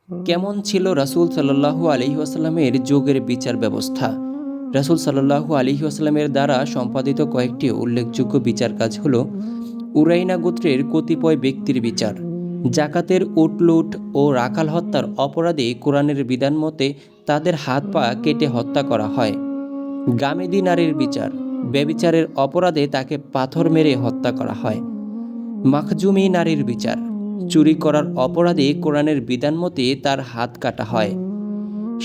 কেমন ছিল রাসূল সাল্লাল্লাহু আলাইহি ওয়াসাল্লামের যুগের বিচার ব্যবস্থা? রাসূল সাল্লাল্লাহু আলাইহি ওয়াসাল্লামের দ্বারা সম্পাদিত কয়েকটি উল্লেখযোগ্য বিচার কাজ হল উরাইনা গোত্রের কতিপয় ব্যক্তির বিচার, জাকাতের উট লুট ও রাখাল হত্যার অপরাধে কোরআনের বিধান মতে তাদের হাত পা কেটে হত্যা করা হয়। গামেদি নারীর বিচার, ব্যভিচারের অপরাধে তাকে পাথর মেরে হত্যা করা হয়। মাখজুমি নারীর বিচার, চুরি করার অপরাধে কোরআনের বিধান মতে তার হাত কাটা হয়।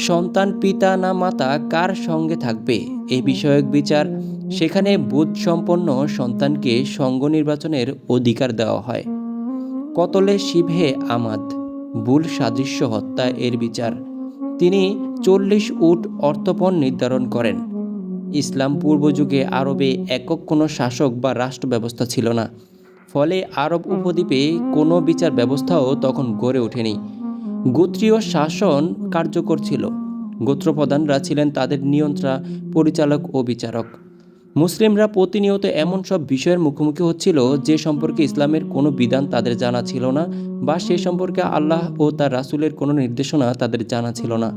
সন্তান পিতা না মাতা কার সঙ্গে থাকবে এই বিষয়ক বিচার, সেখানে বুধসম্পন্ন সন্তানকে সঙ্গ নির্বাচনের অধিকার দেওয়া হয়। কতলে শিবহে আমাদ, বুল সাদৃশ্য হত্যা এর বিচার, তিনি 40 উট অর্থপণ নির্ধারণ করেন। ইসলাম পূর্ব যুগে আরবে একক কোনো শাসক বা রাষ্ট্র ব্যবস্থা ছিল না, ফলে আরব উপদ্বীপে কোনো বিচার ব্যবস্থাও তখন গড়ে ওঠেনি। গোত্রীয় শাসন কার্যকর ছিল, গোত্রপ্রধানরা ছিলেন তাদের নিয়ন্ত্রণ, পরিচালক ও বিচারক। মুসলিমরা প্রতিনিয়ত এমন সব বিষয়ের মুখোমুখি হচ্ছিল যে সম্পর্কে ইসলামের কোনো বিধান তাদের জানা ছিল না, বা সে সম্পর্কে আল্লাহ ও তার রাসূলের কোনো নির্দেশনা তাদের জানা ছিল না।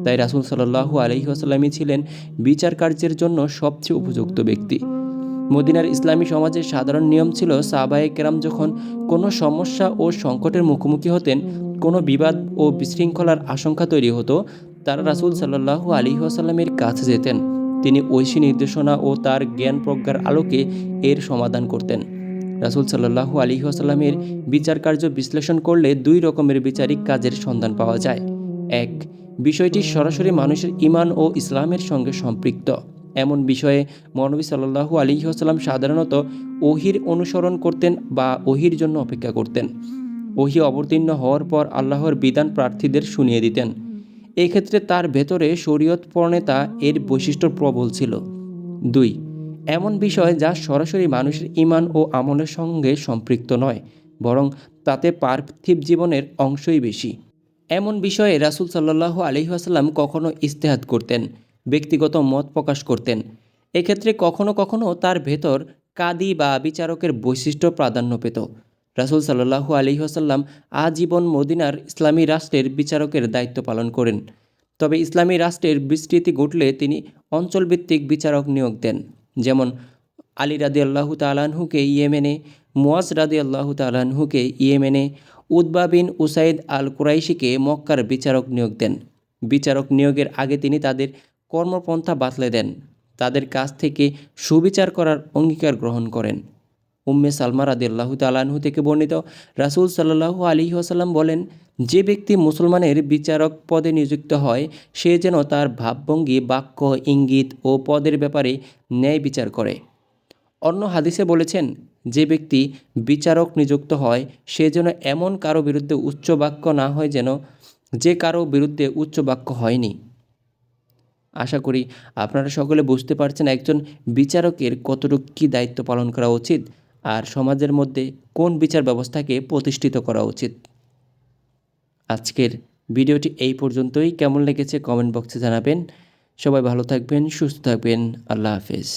তাই রাসূল সাল্লাল্লাহু আলাইহি ওয়াসাল্লামই ছিলেন বিচার কার্যের জন্য সবচেয়ে উপযুক্ত ব্যক্তি। মদিনার ইসলামী সমাজের সাধারণ নিয়ম ছিল, সাহাবায়ে কেরাম যখন কোনো সমস্যা ও সংকটের মুখোমুখি হতেন, কোনো বিবাদ ও বিশৃঙ্খলার আশঙ্কা তৈরি হতো, তারা রাসূল সাল্লাল্লাহু আলাইহি ওয়াসাল্লামের কাছে যেতেন। তিনি ঐশী নির্দেশনা ও তার জ্ঞান প্রজ্ঞার আলোকে এর সমাধান করতেন। রাসূল সাল্লাল্লাহু আলাইহি ওয়াসাল্লামের বিচার কার্য বিশ্লেষণ করলে দুই রকমের বিচারিক কাজের সন্ধান পাওয়া যায়। এক, বিষয়টি সরাসরি মানুষের ঈমান ও ইসলামের সঙ্গে সম্পৃক্ত। এমন বিষয়ে মহানবী সাল্লাল্লাহু আলাইহি ওয়াসাল্লাম সাধারণত ওহীর অনুসরণ করতেন বা ওহীর জন্য অপেক্ষা করতেন। ওহী অবতীর্ণ হওয়ার পর আল্লাহর বিধান প্রার্থীদের শুনিয়ে দিতেন। এক্ষেত্রে তার ভেতরে শরীয়ত প্রণেতা এর বৈশিষ্ট্য প্রবল ছিল। 2, এমন বিষয় যা সরাসরি মানুষের ঈমান ও আমলের সঙ্গে সম্পৃক্ত নয়, বরং তাতে পার্থিব জীবনের অংশই বেশি। এমন বিষয়ে রাসূল সাল্লাল্লাহু আলাইহি ওয়াসাল্লাম কখনো ইজতিহাদ করতেন, ব্যক্তিগত মত প্রকাশ করতেন। এক্ষেত্রে কখনো কখনো তার ভেতর কাদি বা বিচারকের বৈশিষ্ট্য প্রাধান্য পেত। রাসূল সাল্লাল্লাহু আলাইহি ওয়াসাল্লাম আজীবন মদিনার ইসলামী রাষ্ট্রের বিচারকের দায়িত্ব পালন করেন। তবে ইসলামী রাষ্ট্রের বিস্তৃতি ঘটলে তিনি অঞ্চলভিত্তিক বিচারক নিয়োগ দেন। যেমন আলী রাদিয়াল্লাহু তাআলা আনহুকে ইয়েমেনে, মুয়াজ রাদিয়াল্লাহু তাআলা আনহুকে ইয়েমেনে, উতবা বিন উসাইদ আল কুরাইশিকে মক্কার বিচারক নিয়োগ দেন। বিচারক নিয়োগের আগে তিনি তাদের কর্মপন্থা বাতলে দেন, তাদের কাছ থেকে সুবিচার করার অঙ্গীকার গ্রহণ করেন। উম্মে সালমা রাদিয়াল্লাহু তাআলা আনহু থেকে বর্ণিত, রাসূল সাল্লাল্লাহু আলাইহি ওয়াসাল্লাম বলেন, যে ব্যক্তি মুসলমানের বিচারক পদে নিযুক্ত হয়, সে যেন তার ভাবভঙ্গি, বাক্য, ইঙ্গিত ও পদের ব্যাপারে ন্যায় বিচার করে। অন্য হাদিসে বলেছেন, যে ব্যক্তি বিচারক নিযুক্ত হয় সে যেন এমন কারো বিরুদ্ধে উচ্চ বাক্য না হয় যেন যে কারো বিরুদ্ধে উচ্চ বাক্য হয়নি। আশা করি আপনারা সকলে বুঝতে পারছেন একজন বিচারকের কতটুকু কী দায়িত্ব পালন করা উচিত, আর সমাজের মধ্যে কোন বিচার ব্যবস্থাকে প্রতিষ্ঠিত করা উচিত। আজকের ভিডিওটি এই পর্যন্তই। কেমন লেগেছে কমেন্ট বক্সে জানাবেন। সবাই ভালো থাকবেন, সুস্থ থাকবেন। আল্লাহ হাফেজ।